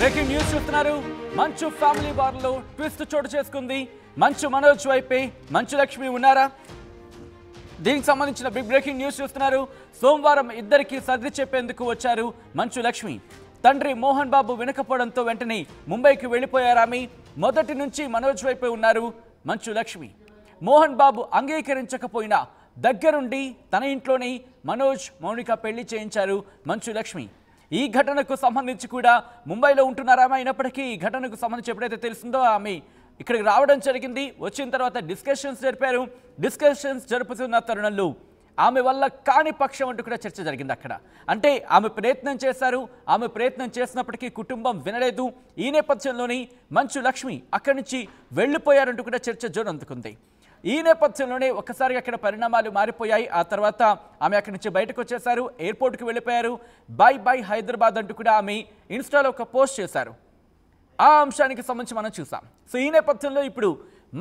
Breaking news చూస్తున్నారు. మంచు family వార్లో twist చోటు చేసుకుంది. మంచు మనోజ్ వైపే మంచు లక్ష్మి ఉన్నారా? దీనికి సంబంధించిన బిగ్ బ్రేకింగ్ న్యూస్ చూస్తున్నారు. సోమవారం ఇద్దరికి సర్ది చెప్పేందుకు వచ్చారు మంచు లక్ష్మి. తండ్రి మోహన్ బాబు వినకపోవడంతో వెంటనే ముంబైకి వెళ్లిపోయారామె. మొదటి నుంచి మనోజ్ వైపే ఉన్నారు మంచు లక్ష్మి. మోహన్ బాబు అంగీకరించకపోయినా దగ్గరుండి తన ఇంట్లోనే మనోజ్ మౌనిక పెళ్లి చేయించారు మంచు లక్ష్మి. ఈ ఘటనకు సంబంధించి కూడా ముంబైలో ఉంటున్నారామె. అయినప్పటికీ ఈ ఘటనకు సంబంధించి ఎప్పుడైతే తెలిసిందో ఆమె ఇక్కడికి రావడం జరిగింది. వచ్చిన తర్వాత డిస్కషన్స్ జరిపారు. డిస్కషన్స్ జరుపుతున్న తరుణంలో ఆమె వల్ల కాని పక్షం అంటూ కూడా చర్చ జరిగింది అక్కడ. అంటే ఆమె ప్రయత్నం చేశారు. ఆమె ప్రయత్నం చేసినప్పటికీ కుటుంబం వినలేదు. ఈ నేపథ్యంలోనే మంచు లక్ష్మి అక్కడి నుంచి వెళ్ళిపోయారంటూ కూడా చర్చ జోరందుకుంది. ఈ నేపథ్యంలోనే ఒక్కసారిగా అక్కడ పరిణామాలు మారిపోయాయి. ఆ తర్వాత ఆమె అక్కడి నుంచి బయటకు వచ్చేశారు. ఎయిర్పోర్ట్కి వెళ్ళిపోయారు. బై బై హైదరాబాద్ అంటూ కూడా ఆమె ఇన్స్టాలో ఒక పోస్ట్ చేశారు. ఆ అంశానికి సంబంధించి మనం చూసాం. సో ఈ నేపథ్యంలో ఇప్పుడు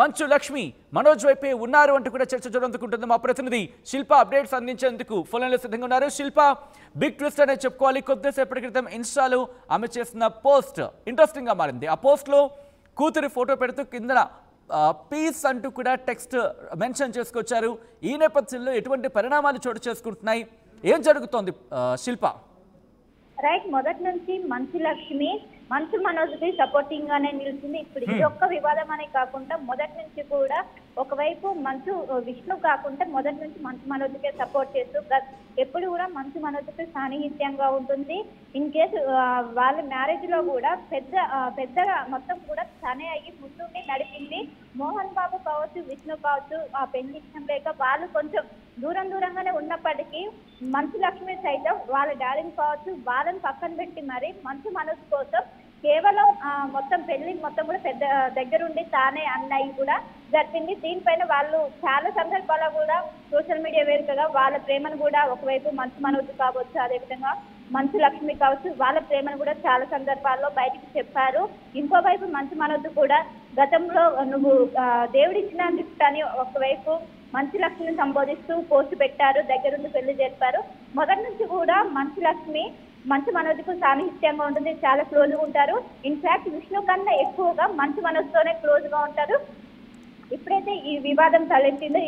మంచు లక్ష్మి మనోజ్ వైపే ఉన్నారు అంటూ కూడా చర్చ జోరందుకుంటుంది. మా ప్రతినిధి శిల్ప అప్డేట్స్ అందించేందుకు ఫోన్లో సిద్ధంగా ఉన్నారు. శిల్ప, బిగ్ ట్విస్ట్ అనే చెప్పుకోవాలి. కొద్దిసేపటి క్రితం ఇన్స్టాలో ఆమె చేసిన పోస్ట్ ఇంట్రెస్టింగ్గా మారింది. ఆ పోస్ట్లో కూతురి ఫోటో పెడుతూ కింద పీస్ అంటూ కూడా టెక్స్ట్ మెన్షన్ చేసుకొచ్చారు. ఈ నేపథ్యంలో ఎటువంటి పరిణామాలు చోటు చేసుకుంటున్నాయి? ఏం జరుగుతోంది శిల్ప? రైట్, మొదటి నుంచి మంచు లక్ష్మి మంచు మనోజ్కి సపోర్టింగ్ గానే నిలిచింది. ఇప్పుడు ఇది ఒక్క వివాదం అనే కాకుండా మొదటి నుంచి కూడా ఒకవైపు మంచు విష్ణు కాకుండా మొదటి నుంచి మంచు మనోజ్కే సపోర్ట్ చేస్తూ ఎప్పుడు కూడా మంచు మనోజ్కి సాన్నిహిత్యంగా ఉంటుంది. ఇన్ కేసు వాళ్ళ మ్యారేజ్ లో కూడా పెద్దగా మొత్తం కూడా తనే అయ్యి ముందుండి నడిపింది. మోహన్ బాబు కావచ్చు, విష్ణు కావచ్చు, ఆ పెళ్లి ఇష్టం లేక వాళ్ళు కొంచెం దూరంగానే ఉన్నప్పటికీ మంచు లక్ష్మి సైతం వాళ్ళ డాడీని కావచ్చు వాళ్ళని పక్కన పెట్టి మరి మంచు మనసు కోసం కేవలం మొత్తం పెళ్లి మొత్తం కూడా పెద్ద దగ్గరుండి తానే అన్నయ్య కూడా జరిపింది. దీనిపైన వాళ్ళు చాలా సందర్భాల్లో కూడా సోషల్ మీడియా వేదికగా వాళ్ళ ప్రేమను కూడా ఒకవైపు మంచు మనోజ్ కావచ్చు, అదేవిధంగా మంచు లక్ష్మి కావచ్చు వాళ్ళ ప్రేమను కూడా చాలా సందర్భాల్లో బయటికి చెప్పారు. ఇంకోవైపు మంచు మనోజ్ కూడా గతంలో నువ్వు దేవుడిచ్చిన గిఫ్ట్ అని ఒకవైపు మంచు లక్ష్మిని సంబోధిస్తూ పోస్ట్ పెట్టారు. దగ్గరుండి పెళ్లి చేస్తారు. మొదటి నుంచి కూడా మంచు లక్ష్మి మంచు మనోజ్కు సాన్నిహిత్యంగా ఉంటుంది. చాలా క్లోజ్గా ఉంటారు. ఇన్ఫాక్ట్ విష్ణు కన్నా ఎక్కువగా మంచు మనోజ్తోనే క్లోజ్గా ఉంటారు. ఎప్పుడైతే ఈ వివాదం తలెత్తిందో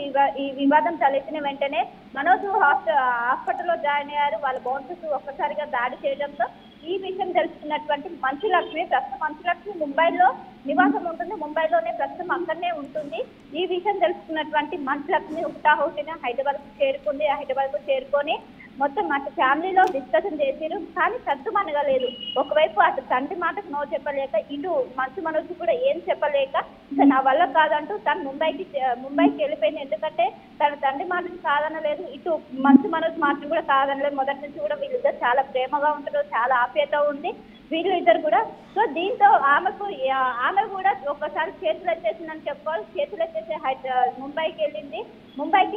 ఈ వివాదం తలెత్తిన వెంటనే మనోజ్ హాస్పిటల్లో జాయిన్ అయ్యారు. వాళ్ళ బౌన్సర్స్ ఒక్కసారిగా దాడి చేయడంతో ఈ విషయం తెలుసుకున్నటువంటి మంచు లక్ష్మి ప్రస్తుతం మంచు లక్ష్మి ముంబైలో నివాసం ఉంటుంది. ముంబైలోనే ప్రస్తుతం అక్కడనే ఉంటుంది. ఈ విషయం తెలుసుకున్నటువంటి మంచు లక్ష్మి హుటాహుటిన హైదరాబాద్కు చేరుకుంది. హైదరాబాద్కు చేరుకొని మొత్తం అటు ఫ్యామిలీలో డిస్కషన్ చేసిరు. కానీ సర్దుమనగలేదు. ఒకవైపు అటు తండ్రి మాటకు నో చెప్పలేక ఇటు మంచు మనోజ్ కూడా ఏం చెప్పలేక ఇంకా నా వల్ల కాదంటూ తను ముంబైకి వెళ్ళిపోయింది. ఎందుకంటే తన తండ్రి మాటను కాదనలేదు, ఇటు మంచు మనోజ్ మాటను కూడా కాదనలేదు. మొదటి నుంచి కూడా వీళ్ళిద్దరు చాలా ప్రేమగా ఉంటారు, చాలా ఆప్యాయత ఉంది వీళ్ళిద్దరు కూడా. సో దీంతో ఆమె కూడా ఒకసారి చేతులు ఎత్తేసిందని చెప్పుకోవాలి. చేతులు ఎత్తేసి ముంబైకి వెళ్ళింది. ముంబైకి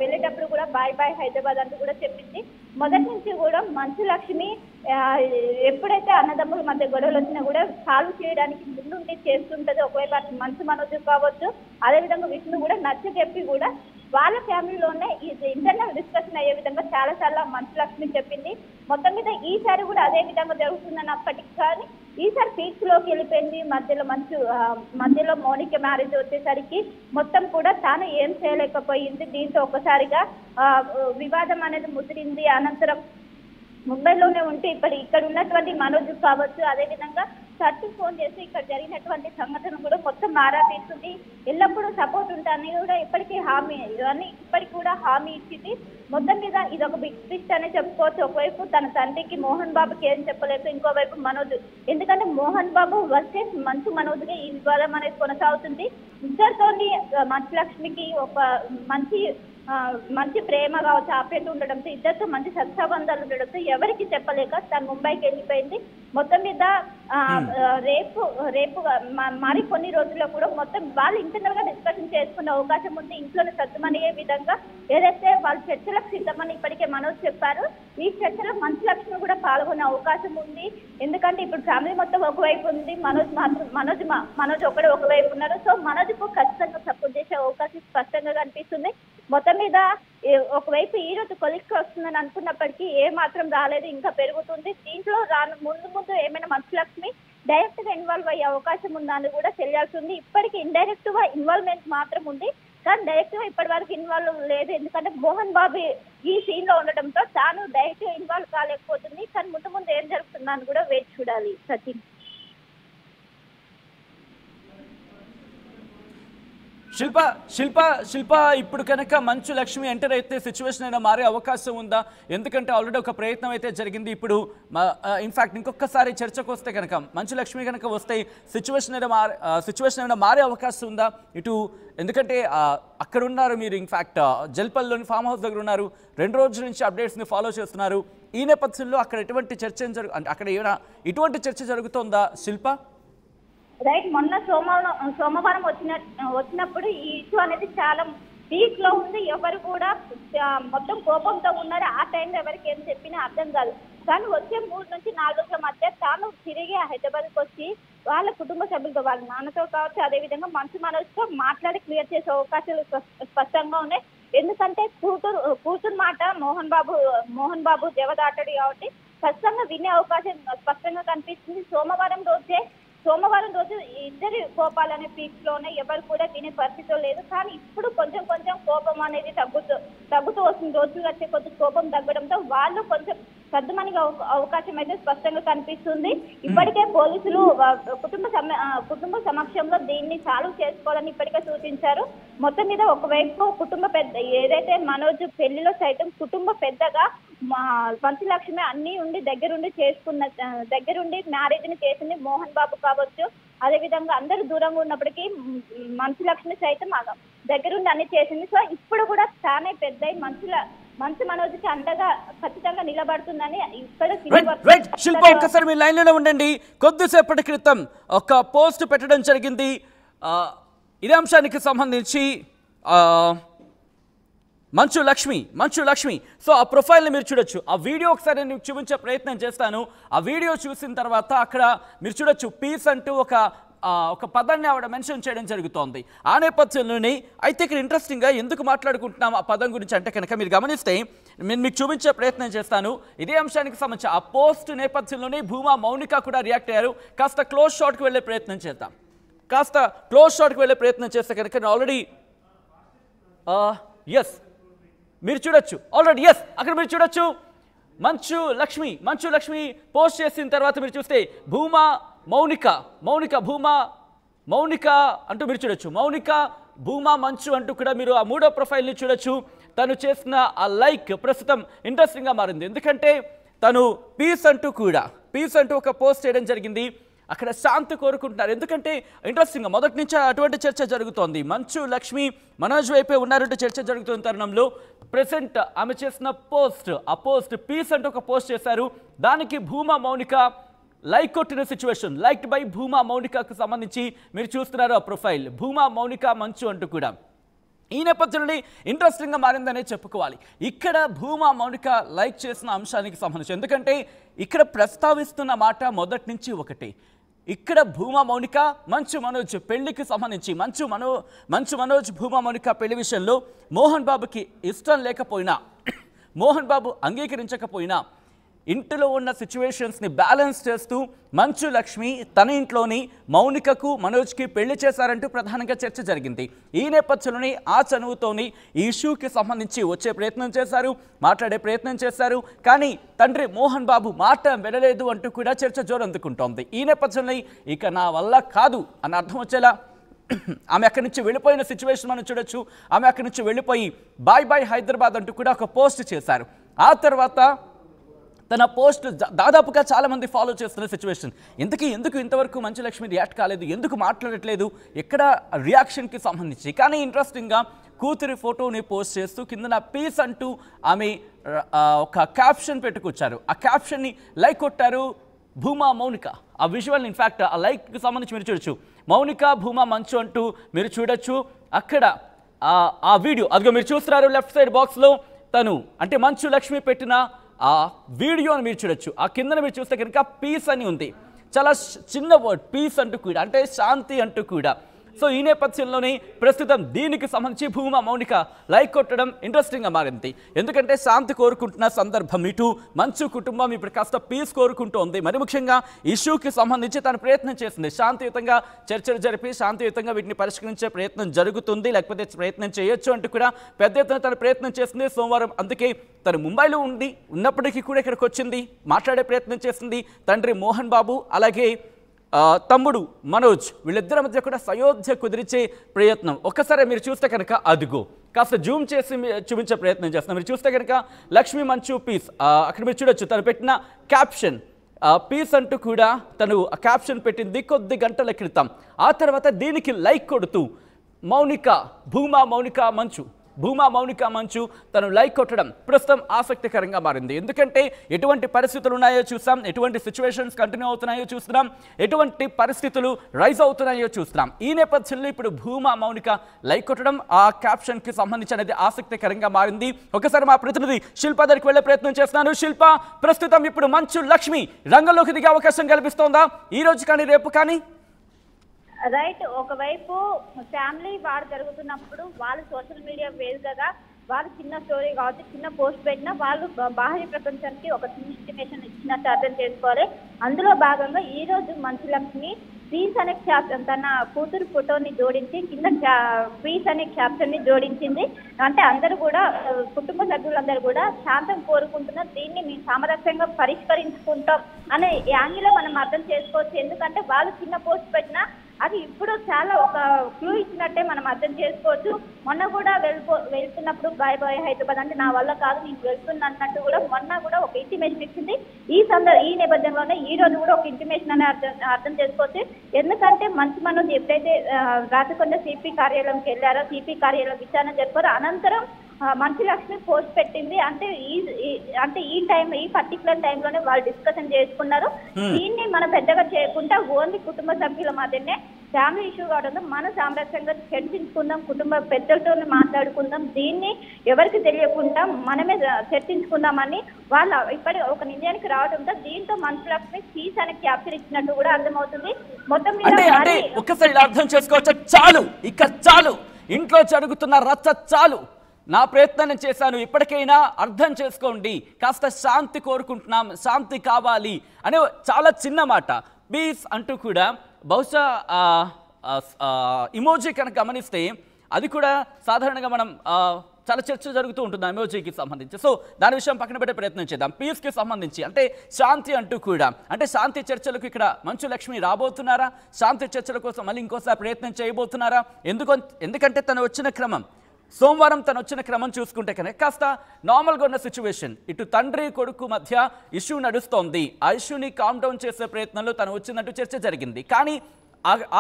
వెళ్ళేటప్పుడు కూడా బాయ్ బాయ్ హైదరాబాద్ అంటూ కూడా చెప్పింది. మొదటి నుంచి కూడా మంచు లక్ష్మి ఎప్పుడైతే అన్నదమ్ముల మధ్య గొడవలు వచ్చినా కూడా సాల్వ్ చేయడానికి ముందుండి చేస్తుంటది. ఒకవైపు మంచు మనోజ్ కావచ్చు, అదేవిధంగా విష్ణు కూడా నచ్చ చెప్పి కూడా వాళ్ళ ఫ్యామిలీలోనే ఇంటర్నల్ డిస్కషన్ అయ్యే విధంగా చాలా మంచు లక్ష్మి చెప్పింది. మొత్తం మీద ఈసారి కూడా అదే విధంగా జరుగుతుందన్నప్పటికీ కానీ ఈసారి పీక్స్ లోకి వెళ్ళిపోయింది. మధ్యలో మౌనిక మ్యారేజ్ వచ్చేసరికి మొత్తం కూడా తాను ఏం చేయలేకపోయింది. దీంతో ఒక్కసారిగా వివాదం అనేది ముదిరింది. అనంతరం ముంబైలోనే ఉంటే ఇక్కడ ఉన్నటువంటి మనోజ్ కావచ్చు, అదేవిధంగా సర్చ్ ఫోన్ చేసి ఇక్కడ జరిగినటువంటి సంఘటన కూడా మొత్తం ఆరా తీస్తుంది. ఎల్లప్పుడూ సపోర్ట్ ఉంటానని కూడా ఇప్పటికి కూడా హామీ ఇచ్చింది. మొత్తం మీద ఇది ఒక బిగ్ ట్విస్ట్ అనే చెప్పుకోవచ్చు. ఒకవైపు తన తండ్రికి మోహన్ బాబుకి ఏం చెప్పలేదు, ఇంకోవైపు మనోజ్. ఎందుకంటే మోహన్ బాబు వర్సెస్ మంచు మనోజ్గా ఈ వివాదం అనేది కొనసాగుతుంది. ఇద్దరితోని మంచు లక్ష్మికి ఒక మంచి ప్రేమ కావచ్చు, ఆప్యాయత ఉండడంతో ఇద్దరితో మంచి సత్సంబంధాలు ఉండడంతో ఎవరికి చెప్పలేక తను ముంబైకి వెళ్ళిపోయింది. మొత్తం మీద రేపు మరి కొన్ని రోజుల్లో కూడా మొత్తం వాళ్ళు ఇంటర్నల్ గా డిస్కషన్ చేసుకునే అవకాశం ఉంది. ఇంట్లోనే సర్దుమనిగే విధంగా ఏదైతే వాళ్ళు చర్చలకు సిద్ధమని ఇప్పటికే మనోజ్ చెప్పారు. ఈ చర్చలో మంచు లక్ష్మి కూడా పాల్గొనే అవకాశం ఉంది. ఎందుకంటే ఇప్పుడు ఫ్యామిలీ మొత్తం ఒకవైపు ఉంది, మనోజ్ ఒకడే ఒకవైపు ఉన్నారు. సో మనోజ్కు ఖచ్చితంగా సపోర్ట్ చేసే అవకాశం స్పష్టంగా కనిపిస్తుంది. మొత్తం మీద ఒకవైపు ఈ రోజు కొలిక్కి వస్తుందని అనుకున్నప్పటికీ ఏ మాత్రం రాలేదు, ఇంకా పెరుగుతుంది. దీంట్లో ముందు ఏమైనా మంచు లక్ష్మి డైరెక్ట్ గా ఇన్వాల్వ్ అయ్యే అవకాశం ఉందా అని కూడా తెలియాల్సి ఉంది. ఇప్పటికీ ఇండైరెక్ట్ గా ఇన్వాల్వ్మెంట్ మాత్రం ఉంది, కానీ డైరెక్ట్ గా ఇప్పటి వరకు ఇన్వాల్వ్ లేదు. ఎందుకంటే మోహన్ బాబు ఈ సీన్ లో ఉండటంతో తాను డైరెక్ట్ గా ఇన్వాల్వ్ కాలేకపోతుంది. కానీ ముందు ముందు ఏం జరుగుతుందా అని కూడా వేచి చూడాలి సచిన్. శిల్ప ఇప్పుడు కనుక మంచు లక్ష్మి ఎంటర్ అయితే సిచ్యువేషన్ అయినా మారే అవకాశం ఉందా? ఎందుకంటే ఆల్రెడీ ఒక ప్రయత్నం అయితే జరిగింది. ఇప్పుడు ఇన్ఫాక్ట్ ఇంకొకసారి చర్చకు వస్తే కనుక మంచు లక్ష్మి కనుక వస్తే సిచ్యువేషన్ అయినా మారే అవకాశం ఉందా ఇటు? ఎందుకంటే అక్కడ ఉన్నారు మీరు, ఇన్ఫాక్ట్ జల్పల్లిలోని ఫామ్ హౌస్ దగ్గర ఉన్నారు, 2 రోజుల నుంచి అప్డేట్స్ని ఫాలో చేస్తున్నారు. ఈ నేపథ్యంలో అక్కడ ఎటువంటి చర్చ అక్కడ ఏమైనా ఇటువంటి చర్చ జరుగుతుందా శిల్ప? రైట్, మొన్న సోమవారం వచ్చినప్పుడు ఈ ఇష్యూ అనేది చాలా పీక్ లో ఉంది. ఎవరు కూడా మొత్తం కోపంతో ఉన్నారు. ఆ టైంలో ఎవరికి ఏం చెప్పినా అర్థం కాదు. కానీ వచ్చే 3 నుంచి 4 రోజుల మధ్య తాను తిరిగి హైదరాబాద్కి వచ్చి వాళ్ళ కుటుంబ సభ్యులతో, వాళ్ళ నాన్నతో కావచ్చు, అదేవిధంగా మంచు మనోజ్తో మాట్లాడి క్లియర్ చేసే అవకాశాలు స్పష్టంగా ఉన్నాయి. ఎందుకంటే కూతురు మాట మోహన్ బాబు జవదాటడు కాబట్టి ఖచ్చితంగా వినే అవకాశం స్పష్టంగా కనిపిస్తుంది. సోమవారం రోజు ఇద్దరి కోపాలనే పీక్ లోనే ఎవరు కూడా వినే పరిస్థితిలో లేదు. కానీ ఇప్పుడు కొంచెం కోపం అనేది తగ్గుతూ వస్తుంది. రోజులు వచ్చే కొద్ది కోపం తగ్గడంతో వాళ్ళు కొంచెం సర్దుమణిగే అవకాశం అయితే స్పష్టంగా కనిపిస్తుంది. ఇప్పటికే పోలీసులు కుటుంబ సమక్షంలో దీన్ని సాల్వ్ చేసుకోవాలని ఇప్పటికే సూచించారు. మొత్తం మీద ఒకవైపు ఏదైతే మనోజ్ పెళ్లిలో సైతం కుటుంబ పెద్దగా మంచు లక్ష్మి అన్ని ఉండి దగ్గరుండి మ్యారేజ్ ని చేసింది మోహన్ బాబు కావచ్చు. అదేవిధంగా అందరూ దూరంగా ఉన్నప్పటికీ మంచు లక్ష్మి సైతం దగ్గరుండి అన్ని చేసింది. సో ఇప్పుడు కూడా తానే పెద్ద మంచు మనోజ్కి అండగా ఖచ్చితంగా నిలబడుతుందని శిల్ప ఒక్కసారి మీ లైన్ లోనే ఉండండి. కొద్దిసేపటి క్రితం ఒక పోస్ట్ పెట్టడం జరిగింది ఇదే అంశానికి సంబంధించి. మంచు లక్ష్మి సో ఆ ప్రొఫైల్ని మీరు చూడొచ్చు. ఆ వీడియో ఒకసారి నేను చూపించే ప్రయత్నం చేస్తాను. ఆ వీడియో చూసిన తర్వాత అక్కడ మీరు చూడొచ్చు పీస్ అంటూ ఒక పదాన్ని ఆవిడ మెన్షన్ చేయడం జరుగుతోంది. ఆ నేపథ్యంలోనే అయితే ఇక్కడ ఇంట్రెస్టింగ్గా ఎందుకు మాట్లాడుకుంటున్నాం ఆ పదం గురించి అంటే కనుక మీరు గమనిస్తే నేను మీకు చూపించే ప్రయత్నం చేస్తాను. ఇదే అంశానికి సంబంధించి ఆ పోస్ట్ నేపథ్యంలోనే భూమా మౌనిక కూడా రియాక్ట్ అయ్యారు. కాస్త క్లోజ్ షాట్కి వెళ్ళే ప్రయత్నం చేస్తే కనుక నేను ఆల్రెడీ ఎస్ మీరు చూడొచ్చు అక్కడ మీరు చూడొచ్చు మంచు లక్ష్మి పోస్ట్ చేసిన తర్వాత మీరు చూస్తే భూమా మౌనిక అంటూ మీరు చూడొచ్చు. మౌనిక భూమా మంచు అంటూ కూడా మీరు ఆ 3వ ప్రొఫైల్ని చూడొచ్చు. తను చేసిన ఆ లైక్ ప్రస్తుతం ఇంట్రెస్టింగ్గా మారింది. ఎందుకంటే తను పీస్ అంటూ ఒక పోస్ట్ చేయడం జరిగింది. అక్కడ శాంతి కోరుకుంటున్నారు. ఎందుకంటే ఇంట్రెస్టింగ్గా మొదటి నుంచి అటువంటి చర్చ జరుగుతోంది. మంచు లక్ష్మి మనోజ్ వైపే ఉన్నారంటూ చర్చ జరుగుతున్న తరుణంలో ప్రెసెంట్ ఆమె చేసిన పోస్ట్ పీస్ అంటూ ఒక పోస్ట్ చేశారు. దానికి భూమా మౌనిక లైక్ కొట్టిన సిచ్యువేషన్, లైక్డ్ బై భూమా మౌనికకు సంబంధించి మీరు చూస్తున్నారు ఆ ప్రొఫైల్ భూమా మౌనిక మంచు అంటూ కూడా. ఈ నేపథ్యంలో ఇంట్రెస్టింగ్గా మారిందనే చెప్పుకోవాలి. ఇక్కడ భూమా మౌనిక లైక్ చేసిన అంశానికి సంబంధించి, ఎందుకంటే ఇక్కడ ప్రస్తావిస్తున్న మాట మొదటి నుంచి ఒకటే. ఇక్కడ భూమా మౌనిక మంచు మనోజ్ పెళ్లికి సంబంధించి మంచు మనోజ్ భూమా మౌనిక పెళ్లి విషయంలో మోహన్ బాబుకి ఇష్టం లేకపోయినా, మోహన్ బాబు అంగీకరించకపోయినా ఇంటిలో ఉన్న సిచ్యువేషన్స్ని బ్యాలెన్స్ చేస్తూ మంచు లక్ష్మి తన ఇంట్లోని మౌనికకు మనోజ్కి పెళ్లి చేశారంటూ ప్రధానంగా చర్చ జరిగింది. ఈ నేపథ్యంలోనే ఆ చనువుతోని ఈ ఇష్యూకి సంబంధించి మాట్లాడే ప్రయత్నం చేశారు. కానీ తండ్రి మోహన్ బాబు మాట వినలేదు అంటూ కూడా చర్చ జోరందుకుంటోంది. ఈ నేపథ్యంలో ఇక నా వల్ల కాదు అన్న అర్థం వచ్చేలా ఆమె అక్కడి నుంచి వెళ్ళిపోయిన సిచ్యువేషన్ మనం చూడొచ్చు. ఆమె అక్కడి నుంచి వెళ్ళిపోయి బాయ్ హైదరాబాద్ అంటూ కూడా ఒక పోస్ట్ చేశారు. ఆ తర్వాత తన పోస్ట్ దాదాపుగా చాలామంది ఫాలో చేస్తున్న సిచ్యువేషన్. ఎందుకు ఇంతవరకు మంచు లక్ష్మి రియాక్ట్ కాలేదు, ఎందుకు మాట్లాడట్లేదు, ఎక్కడ రియాక్షన్కి సంబంధించి. కానీ ఇంట్రెస్టింగ్గా కూతురి ఫోటోని పోస్ట్ చేస్తూ కిందన పీస్ అంటూ ఆమె ఒక క్యాప్షన్ పెట్టుకొచ్చారు. ఆ క్యాప్షన్ని లైక్ కొట్టారు భూమా మౌనిక. ఆ విజువల్ ఇన్ఫ్యాక్ట్ ఆ లైక్కి సంబంధించి మీరు చూడొచ్చు. మౌనిక భూమా మంచు అంటూ మీరు చూడొచ్చు. అక్కడ ఆ వీడియో అదిగో మీరు చూస్తున్నారు లెఫ్ట్ సైడ్ బాక్స్లో తను అంటే మంచు లక్ష్మి పెట్టిన ఆ వీడియోని మీరు చూడొచ్చు. ఆ కిందన మీరు చూస్తే కనుక పీస్ అని ఉంది. చాలా చిన్న వర్డ్ పీస్ అంటూ కూడా, అంటే శాంతి అంటూ కూడా. సో ఈ నేపథ్యంలోనే ప్రస్తుతం దీనికి సంబంధించి భూమా మౌనిక లైక్ కొట్టడం ఇంట్రెస్టింగ్గా మారింది. ఎందుకంటే శాంతి కోరుకుంటున్న సందర్భం, ఇటు మంచు కుటుంబం ఇప్పుడు కాస్త పీస్ కోరుకుంటోంది. మరి ముఖ్యంగా ఇష్యూకి సంబంధించి తను ప్రయత్నం చేసింది, శాంతియుతంగా చర్చలు జరిపి శాంతియుతంగా వీటిని పరిష్కరించే ప్రయత్నం జరుగుతుంది, లేకపోతే ప్రయత్నం చేయొచ్చు అంటూ కూడా పెద్ద ఎత్తున తను ప్రయత్నం చేసింది సోమవారం. అందుకే తను ముంబైలో ఉన్నప్పటికీ కూడా ఇక్కడికి వచ్చింది, మాట్లాడే ప్రయత్నం చేసింది. తండ్రి మోహన్ బాబు అలాగే తమ్ముడు మనోజ్ వీళ్ళిద్దరి మధ్య కూడా సయోధ్య కుదిరిచే ప్రయత్నం. ఒక్కసారి మీరు చూస్తే కనుక అదిగో కాస్త జూమ్ చేసి చూపించే ప్రయత్నం చేస్తున్నాం. మీరు చూస్తే కనుక లక్ష్మీ మంచు పీస్ అక్కడ మీరు చూడొచ్చు. తను పెట్టిన క్యాప్షన్ పీస్ అంటూ కూడా తను క్యాప్షన్ పెట్టింది కొద్ది గంటల క్రితం. ఆ తర్వాత దీనికి లైక్ కొడుతూ భూమా మౌనిక మంచు తను లైక్ కొట్టడం ప్రస్తుతం ఆసక్తికరంగా మారింది. ఎందుకంటే ఎటువంటి పరిస్థితులు ఉన్నాయో చూస్తాం, ఎటువంటి సిచ్యువేషన్స్ కంటిన్యూ అవుతున్నాయో చూస్తున్నాం, ఎటువంటి పరిస్థితులు రైజ్ అవుతున్నాయో చూస్తున్నాం. ఈ నేపథ్యంలో ఇప్పుడు భూమా మౌనిక లైక్ కొట్టడం ఆ క్యాప్షన్కి సంబంధించి అనేది ఆసక్తికరంగా మారింది. ఒకసారి మా ప్రతినిధి శిల్ప దగ్గరికి వెళ్లే ప్రయత్నం చేస్తున్నాను. శిల్ప, ప్రస్తుతం ఇప్పుడు మంచు లక్ష్మి రంగంలోకి దిగే అవకాశం కల్పిస్తోందా ఈ రోజు కానీ రేపు కానీ? రైట్, ఒకవైపు ఫ్యామిలీ వార్ జరుగుతున్నప్పుడు వాళ్ళు సోషల్ మీడియా వేదికగా వాళ్ళు చిన్న స్టోరీ కావచ్చు, చిన్న పోస్ట్ పెట్టినా వాళ్ళు బాహ్య ప్రపంచానికి ఒక చిన్న ఇంటిమేషన్ ఇచ్చినట్టు అర్థం చేసుకోవాలి. అందులో భాగంగా ఈ రోజు మంచు లక్ష్మి పీస్ అనే క్యాప్షన్, తన కూతురు ఫోటోని జోడించి కింద పీస్ అనే క్యాప్షన్ ని జోడించింది. అంటే అందరూ కూడా కుటుంబ సభ్యులందరూ కూడా శాంతం కోరుకుంటున్నారు, దీన్ని మేము సామరస్యంగా పరిష్కరించుకుంటాం అనే యాంగిల్లో మనం అర్థం చేసుకోవచ్చు. ఎందుకంటే వాళ్ళు చిన్న పోస్ట్ పెట్టినా అది ఇప్పుడు చాలా ఒక క్లూ ఇచ్చినట్టే మనం అర్థం చేసుకోవచ్చు. మొన్న కూడా వెళ్తున్నప్పుడు బాయ్ హైదరాబాద్ అంటే నా వల్ల కాదు నేను వెళ్తున్నా అన్నట్టు కూడా మొన్న కూడా ఒక ఇంటిమేషన్ ఇచ్చింది. ఈ నేపథ్యంలోనే ఈ రోజు కూడా ఒక ఇంటిమేషన్ అనే అర్థం చేసుకోవచ్చు. ఎందుకంటే మంచు మనోజ్ ఎప్పుడైతే రాచకొండ సిపి కార్యాలయంకి వెళ్ళారో, సిపి కార్యాలయం విచారణ జరిపారో, అనంతరం మంచు లక్ష్మి పోస్ట్ పెట్టింది. అంటే ఈ పర్టికులర్ టైంలోనే వాళ్ళు డిస్కషన్ చేసుకున్నారు. దీన్ని మనం పెద్దగా చేయకుండా ఓన్లీ కుటుంబ సభ్యుల మధ్యనే ఫ్యామిలీ ఇష్యూ కావడంతో మనం సామరస్యంగా చర్చించుకుందాం, కుటుంబ పెద్దలతో మాట్లాడుకుందాం, దీన్ని ఎవరికి తెలియకుండా మనమే చర్చించుకుందామని వాళ్ళు ఇప్పటి ఒక నిర్ణయానికి రావడంతో దీంతో మంచు లక్ష్మి పీస్ అనే క్యాప్షన్ ఇచ్చినట్టు కూడా అర్థమవుతుంది. మొత్తం మీద ఒక్కసారి అర్థం చేసుకోవచ్చు. చాలు ఇంట్లో జరుగుతున్న రచ్చ చాలు, నా ప్రయత్నం చేశాను, ఇప్పటికైనా అర్థం చేసుకోండి, కాస్త శాంతి కోరుకుంటున్నాం, శాంతి కావాలి అనే చాలా చిన్న మాట. పీస్ అంటూ కూడా బహుశా ఇమోజీ కనుక గమనిస్తే అది కూడా సాధారణంగా మనం చాలా చర్చ జరుగుతూ ఉంటుంది ఎమోజీకి సంబంధించి. సో దాని విషయం పక్కన పెట్టే ప్రయత్నం చేద్దాం. పీస్కి సంబంధించి అంటే శాంతి అంటూ కూడా, అంటే శాంతి చర్చలకు ఇక్కడ మంచు లక్ష్మి రాబోతున్నారా? శాంతి చర్చల కోసం మళ్ళీ ఇంకోసారి ప్రయత్నం చేయబోతున్నారా? ఎందుకంటే తను వచ్చిన క్రమం, సోమవారం తను వచ్చిన క్రమం చూసుకుంటే కనుక కాస్త నార్మల్గా ఉన్న సిచ్యువేషన్, ఇటు తండ్రి కొడుకు మధ్య ఇష్యూ నడుస్తోంది. ఆ ఇష్యూని కామ్ డౌన్ చేసే ప్రయత్నంలో తను వచ్చిందంటూ చర్చ జరిగింది. కానీ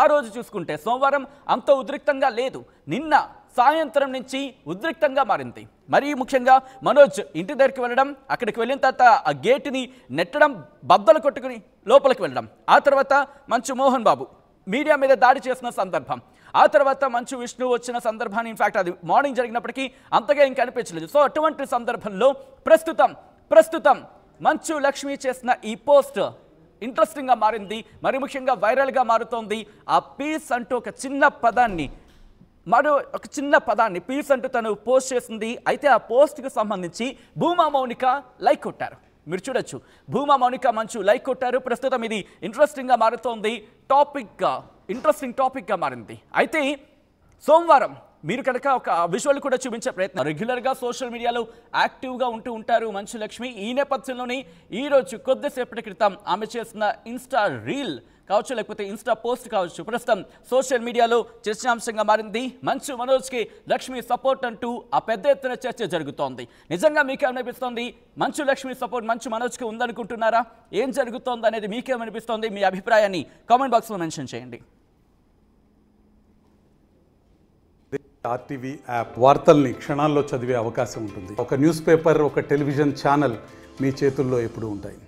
ఆ రోజు చూసుకుంటే సోమవారం అంత ఉద్రిక్తంగా లేదు, నిన్న సాయంత్రం నుంచి ఉద్రిక్తంగా మారింది. మరీ ముఖ్యంగా మనోజ్ ఇంటి దగ్గరికి వెళ్ళడం, అక్కడికి వెళ్ళిన తర్వాత ఆ గేటుని నెట్టడం, బద్దలు కొట్టుకుని లోపలికి వెళ్ళడం, ఆ తర్వాత మంచు మోహన్ బాబు మీడియా మీద దాడి చేసిన సందర్భం, ఆ తర్వాత మంచు విష్ణు వచ్చిన సందర్భాన్ని, ఇన్ఫాక్ట్ అది మార్నింగ్ జరిగినప్పటికీ అంతగా ఇంకా అనిపించలేదు. సో అటువంటి సందర్భంలో ప్రస్తుతం మంచు లక్ష్మి చేసిన ఈ పోస్ట్ ఇంట్రెస్టింగ్గా మారింది, మరి ముఖ్యంగా వైరల్గా మారుతోంది. ఆ పీస్ అంటూ ఒక చిన్న పదాన్ని పీస్ అంటూ తను పోస్ట్ చేసింది. అయితే ఆ పోస్ట్కి సంబంధించి భూమా మౌనిక లైక్ కొట్టారు. మీరు చూడొచ్చు, భూమా మౌనిక మంచు లైక్ కొట్టారు. ప్రస్తుతం ఇది ఇంట్రెస్టింగ్గా మారుతోంది, ఇంట్రెస్టింగ్ టాపిక్గా మారింది. అయితే సోమవారం మీరు కనుక ఒక విజువల్ కూడా చూపించే ప్రయత్నం, రెగ్యులర్గా సోషల్ మీడియాలో యాక్టివ్గా ఉంటారు మంచు లక్ష్మి. ఈ నేపథ్యంలోనే ఈరోజు కొద్దిసేపటి క్రితం ఆమె చేసిన ఇన్స్టా రీల్ కావచ్చు, లేకపోతే ఇన్స్టా పోస్ట్ కావచ్చు, ప్రస్తుతం సోషల్ మీడియాలో చర్చాంశంగా మారింది. మంచు మనోజ్కి లక్ష్మి సపోర్ట్ అంటూ ఆ పెద్ద ఎత్తున చర్చ జరుగుతోంది. నిజంగా మీకేమనిపిస్తోంది? మంచు లక్ష్మి సపోర్ట్ మంచు మనోజ్కి ఉందనుకుంటున్నారా? ఏం జరుగుతోంది అనేది మీకేమనిపిస్తోంది? మీ అభిప్రాయాన్ని కామెంట్ బాక్స్లో మెన్షన్ చేయండి. ఆర్టీవీ యాప్ వార్తల్ని క్షణాల్లో చదివే అవకాశం ఉంటుంది. ఒక న్యూస్ పేపర్, ఒక టెలివిజన్ ఛానల్ మీ చేతుల్లో ఎప్పుడూ ఉంటాయి.